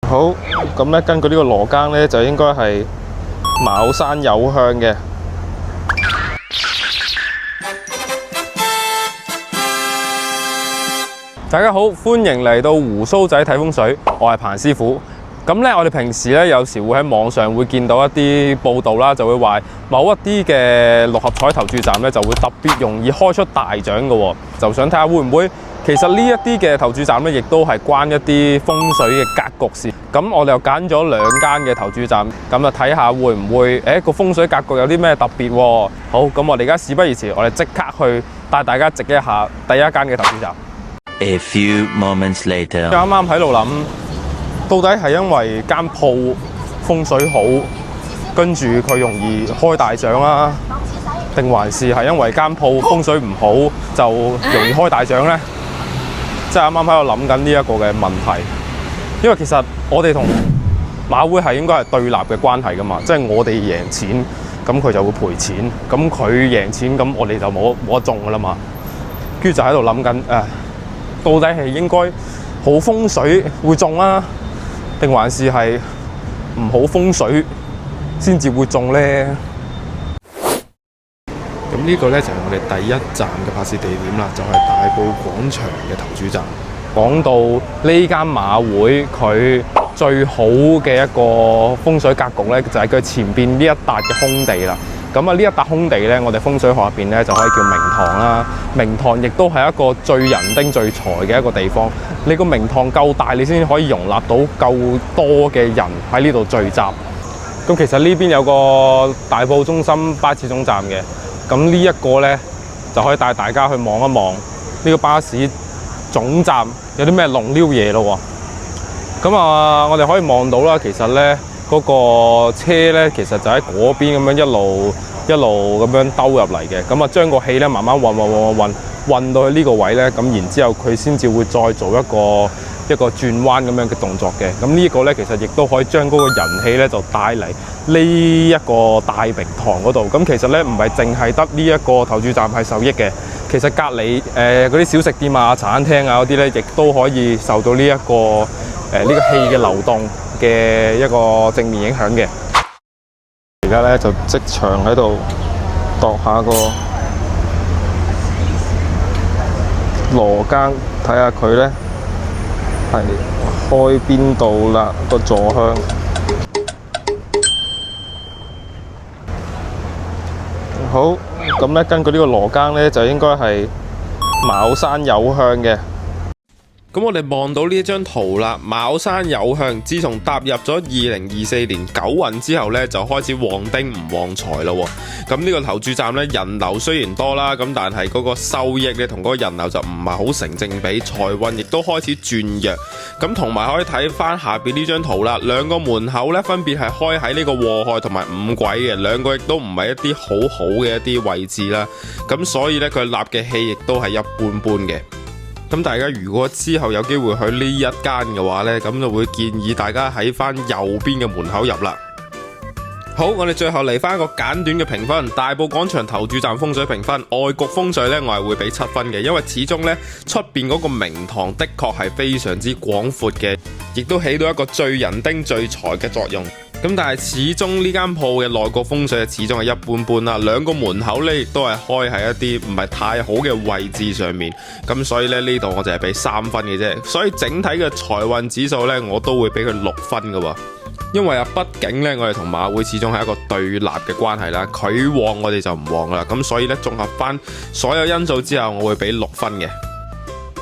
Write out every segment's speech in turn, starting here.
好，咁咧根據呢個羅庚咧，就應該係茅山有向嘅。大家好，歡迎嚟到鬍鬚仔睇風水，我係彭師傅。咁咧，我哋平時咧有時會喺網上會見到一啲報道啦，就會話某一啲嘅六合彩投注站咧就會特別容易開出大獎嘅喎。就想睇下會唔會其實呢一啲嘅投注站咧，亦都係關一啲風水嘅格局事。咁我哋又揀咗兩間嘅投注站，咁就睇下會唔會個風水格局有啲咩特別喎。好，咁我哋而家事不宜遲，我哋即刻去帶大家直擊一下第一間嘅投注站。A few moments later， 啱啱喺度諗，到底係因為間鋪風水好，跟住佢容易開大獎啊，定還是係因為間鋪風水唔好就容易開大獎呢？即係啱啱喺度諗緊呢一個嘅問題，因為其實我哋同馬會係應該係對立嘅關係噶嘛，即係我哋贏錢，咁佢就會賠錢；咁佢贏錢，咁我哋就冇得中噶啦嘛。跟住就喺度諗緊到底係應該好風水會中啊，定還是係唔好風水先至會中呢？咁呢個呢，就係我哋第一站嘅拍攝地點啦，就係大埔廣場嘅投注站。講到呢間馬會，佢最好嘅一個風水格局呢，就係佢前邊呢一笪嘅空地啦。咁啊，呢一笪空地呢，我哋風水學入邊呢，就可以叫明堂啦。明堂亦都係一個聚人丁聚財嘅一個地方。你個明堂夠大，你先可以容納到夠多嘅人喺呢度聚集。咁其實呢邊有個大埔中心巴士總站嘅，咁呢一個呢，就可以帶大家去望一望呢個巴士總站有啲咩龍溜嘢咯喎。咁啊，我哋可以望到啦，其實呢，嗰個車呢，其實就喺嗰邊咁樣一路咁樣兜入嚟嘅，咁啊將個氣呢慢慢運到去呢個位呢，咁然之後佢先至會再做一個轉彎咁樣嘅動作嘅。咁呢一個呢，其實亦都可以將嗰個人氣呢就帶嚟呢一個大明堂嗰度。咁其實呢，唔係淨係得呢一個投注站係受益嘅，其實隔離嗰啲小食店啊、茶餐廳啊嗰啲呢，亦都可以受到呢一個氣嘅流動嘅一個正面影響嘅。而家咧就即場喺度度下個羅庚，睇下佢咧係開邊度啦，個坐向。好，咁咧根據呢個羅庚咧，就應該係茅山有向嘅。咁我哋望到呢一張圖啦，茅山有向，自從踏入咗2024年九運之後呢，就開始旺丁唔旺財咯。咁呢個投注站呢，人流雖然多啦，咁但係嗰個收益呢同嗰個人流就唔係好成正比，財運亦都開始轉弱。咁同埋可以睇翻下邊呢張圖啦，兩個門口呢分別係開喺呢個禍害同埋五鬼嘅，兩個亦都唔係一啲好嘅一啲位置啦。咁所以呢，佢立嘅氣亦都係一般般嘅。咁大家如果之後有機會去呢一間嘅話呢，咁就會建議大家喺翻右邊嘅門口入啦。好，我哋最後嚟翻一個簡短嘅評分，大埔廣場投注站風水評分，外局風水呢，我係會俾7分嘅，因為始終呢出邊嗰個明堂的確係非常之廣闊嘅，亦都起到一個聚人丁聚財嘅作用。咁但係始終呢間鋪嘅內局風水始終係一般般啦，兩個門口呢亦都係開喺一啲唔係太好嘅位置上面，咁所以呢度我就係俾3分嘅啫，所以整體嘅財運指數呢，我都會俾佢6分嘅喎，因為畢竟呢，我哋同馬會始終係一個對立嘅關係啦，佢旺我哋就唔旺啦，咁所以呢，綜合翻所有因素之後，我會俾6分嘅。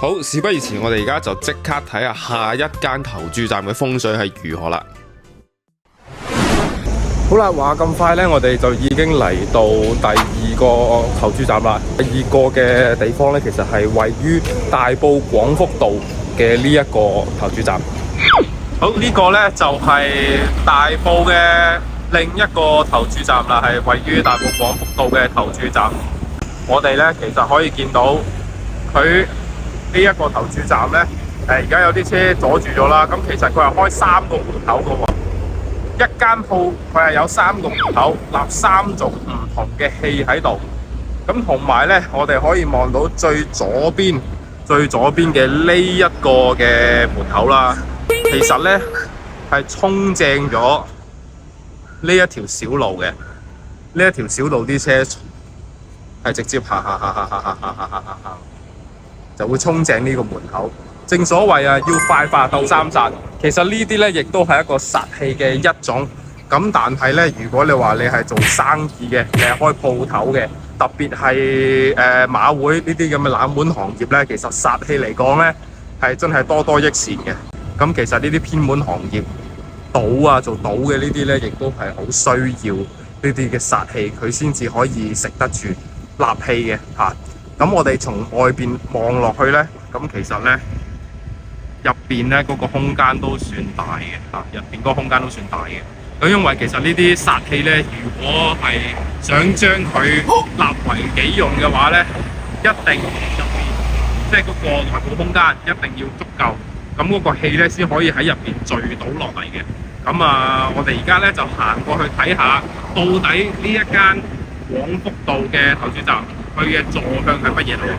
好，事不宜遲，我哋而家就即刻睇下下一間投注站嘅風水係如何啦。好啦，話咁快呢，我哋就已經嚟到第二個投注站啦。第二個嘅地方呢，其實係位於大埔廣福道嘅呢一個投注站。好，呢個呢，就係大埔嘅另一個投注站啦，係位於大埔廣福道嘅投注站。我哋呢，其實可以見到佢呢一個投注站呢，而家有啲車阻住咗啦。咁其實佢係開3個門口嘅喎。一間鋪佢係有3個門口，立3種唔同嘅氣喺度。咁同埋呢，我哋可以望到最左邊嘅呢一個嘅門口啦。其實呢，係衝正咗呢一條小路嘅。呢一條小路啲車係直接行，就會衝正呢個門口。正所謂啊，要快快鬥三殺。其實呢啲咧，亦都係一個殺氣嘅一種。咁但係咧，如果你話你係做生意嘅，你係開鋪頭嘅，特別係馬會呢啲咁嘅冷門行業咧，其實殺氣嚟講咧係真係多多益善嘅。咁其實呢啲偏門行業，賭啊做賭嘅呢啲咧，亦都係好需要呢啲嘅殺氣，佢先至可以食得住立氣嘅嚇。咁我哋從外邊望落去咧，咁其實咧入邊咧嗰個空間都算大嘅嚇，入邊嗰個空間都算大嘅。咁因為其實呢啲殺氣咧，如果係想將佢立為己用嘅話咧，一定入邊即係嗰個內部空間一定要足夠，咁嗰個氣咧先可以喺入邊聚到落嚟嘅。咁啊，我哋而家咧就行過去睇下，到底呢一間廣福道嘅投注站，佢嘅坐向係乜嘢嚟？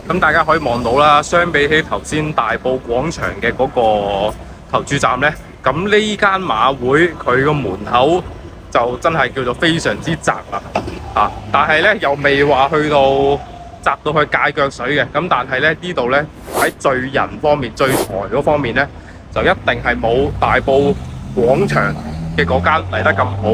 咁大家可以望到啦，相比起頭先大埔廣場嘅嗰個投注站咧，咁呢間馬會佢個門口就真係叫做非常之窄啦，但係咧又未話去到窄到去界腳水嘅，咁但係咧呢度咧喺聚人方面、聚財嗰方面咧，就一定係冇大埔廣場嘅嗰間嚟得咁好，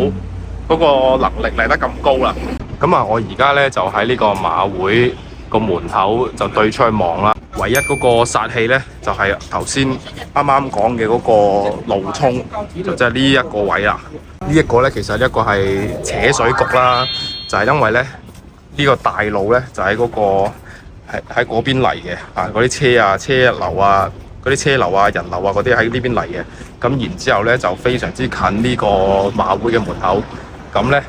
嗰個能力嚟得咁高啦。咁啊，我而家咧就喺呢個馬會個門口就對出去望啦。唯一嗰個殺氣咧，就係頭先啱啱講嘅嗰個路衝，就即係呢一個位啦。呢一個咧，其實一個係扯水局啦，就係因為咧呢個大路咧就喺嗰個喺嗰邊嚟嘅，嗰啲車啊、車流啊、嗰啲車流啊、人流啊嗰啲喺呢邊嚟嘅。咁然之後咧就非常之近呢個馬會嘅門口。咁咧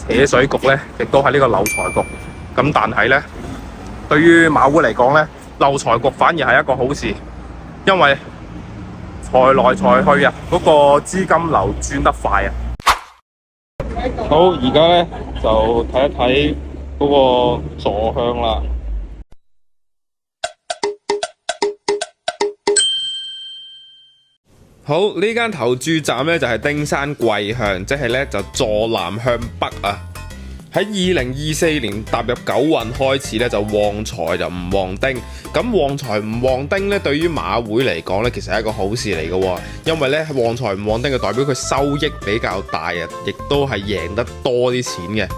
扯水局咧亦都係呢個漏財局。咁但係咧，對於馬會嚟講咧，漏財局反而係一個好事，因為財來財去啊，嗰個資金流轉得快啊。好，而家咧就睇一睇嗰個坐向啦。好，呢間投注站咧就係丁山貴向，即係咧就坐南向北啊。喺2024年踏入九運開始咧，就旺財就唔旺丁。咁旺財唔旺丁咧，對於馬會嚟講咧，其實係一個好事嚟嘅，因為咧旺財唔旺丁就代表佢收益比較大啊，亦都係贏得多啲錢嘅。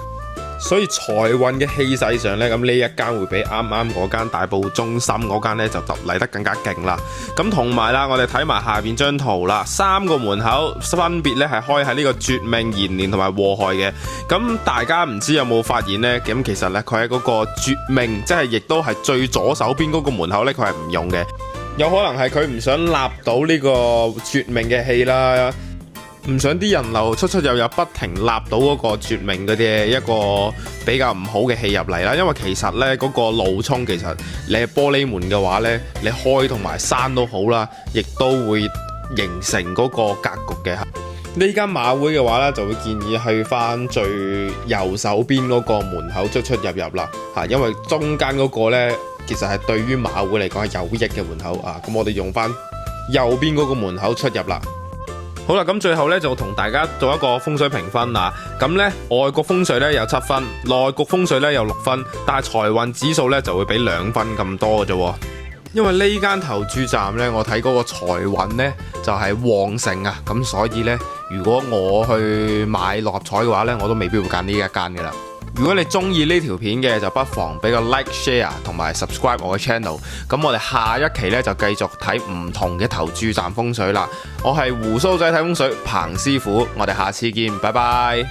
所以財運嘅氣勢上咧，咁呢一間會比啱啱嗰間大埔中心嗰間咧就嚟得更加勁啦。咁同埋啦，我哋睇埋下邊張圖啦，3個門口分別咧係開喺呢個絕命、延年同埋禍害嘅。咁大家唔知有冇發現呢？咁其實咧佢喺嗰個絕命，即係亦都係最左手邊嗰個門口咧，佢係唔用嘅。有可能係佢唔想立到呢個絕命嘅氣啦。唔想啲人流出出入入不停立到嗰個絕命嗰啲一個比較唔好嘅氣入嚟啦，因為其實呢嗰個路衝其實你係玻璃門嘅話呢，你開同埋閂都好啦，亦都會形成嗰個格局嘅。呢間馬會嘅話呢，就會建議去翻最右手邊嗰個門口出出入入啦，因為中間嗰個呢，其實係對於馬會嚟講係有益嘅門口啊。咁我哋用翻右邊嗰個門口出入啦。好啦，咁最後咧就同大家做一個風水評分啊。咁咧外局風水咧有7分，內局風水咧有6分，但係財運指數咧就會俾2分咁多嘅啫。因為呢間投注站咧，我睇嗰個財運咧就係旺盛啊，咁所以咧如果我去買六合彩嘅話咧，我都未必會揀呢一間嘅啦。如果你中意呢條片嘅，就不妨俾個 like、share 同埋 subscribe 我嘅 channel。咁我哋下一期咧就繼續睇唔同嘅投注站風水啦。我係鬍鬚仔睇風水彭師傅，我哋下次見，拜拜。